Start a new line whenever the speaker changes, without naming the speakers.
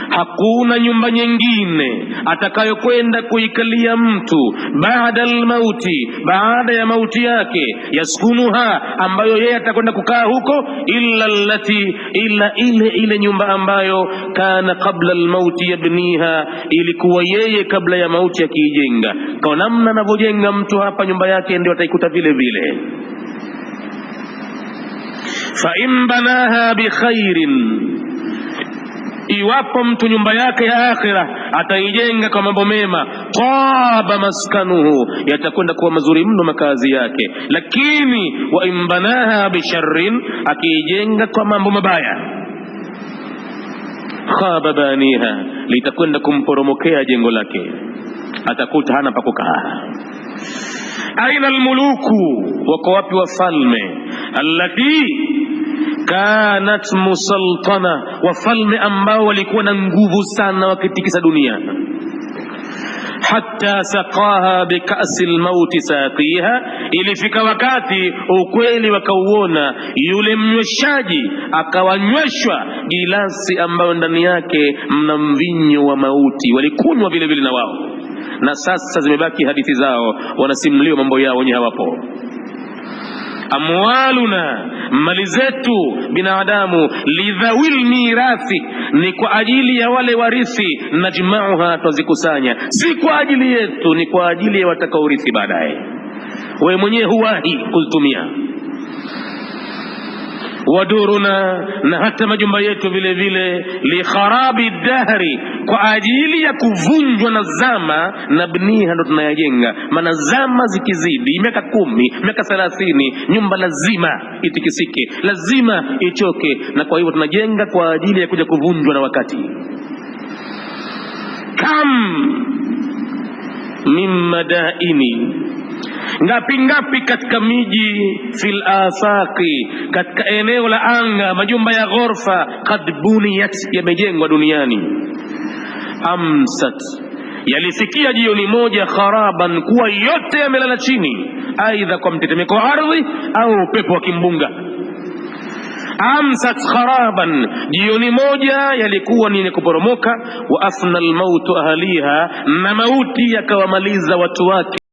hakuna nyumba nyingine atakayokwenda kuikalia mtu baada almauti, baada ya mauti yake, yaskunuha, ambayo yeye atakwenda kukaa huko, illa ile nyumba ambayo kana qabla almauti yabniha, ilikuwa yeye kabla ya mauti akiijenga. Kwa namna anavyojenga mtu hapa nyumba yake ndio ataikuta vile vile. Fa in banaha bi khairin, iwapo mtu nyumba yake ya akhira ataijenga kwa mambo mema, taba maskanuhu, yatakwenda kuwa mazuri mno makazi yake. Lakini wa in banaha bi sharrin, akiijenga kwa mambo mabaya, khaba baniha, litakwenda kumporomokea jengo lake, atakuta hana pa kukaa. Aina almuluku, wako wapi wafalme? Allati kanat musaltana, wafalme ambao walikuwa na nguvu sana wakitikisa dunia. Hatta saqaha bikasi almauti saqiha, ilifika wakati ukweli wakauona, yule mnyweshaji akawanyweshwa gilasi ambayo ndani yake mna mvinyo wa mauti. Walikunywa vile vile na wao, na sasa zimebaki hadithi zao, wanasimuliwa mambo yao wenye hawapo. Amwaluna, mali zetu binadamu, lidhawil mirathi, ni kwa ajili ya wale warithi, najmauha, tuzikusanya, si kwa ajili yetu, ni kwa ajili ya watakaorithi baadaye. Wewe mwenyewe huwahi kuzitumia. Waduruna, na hata majumba yetu vile vile, li kharabi dahri, kwa ajili ya kuvunjwa na zama, na bniha, ndo tunayajenga. Maana zama zikizidi miaka 10, miaka 30, nyumba lazima itikisike, lazima ichoke, na kwa hivyo tunajenga kwa ajili ya kuja kuvunjwa na wakati. Kam min madaini, ngapi katika miji, fil afaqi, katika eneo la anga, majumba ya ghorfa, qad buniyat, yamejengwa duniani. Amsat, yalifikia jioni moja, kharaban, kuwa yote yamelala chini, aidha kwa mtetemeko wa ardhi au upepo wa kimbunga. Amsat kharaban, jioni moja yalikuwa ni kuporomoka. Wa afna almautu ahliha, na mauti yakawamaliza watu wake.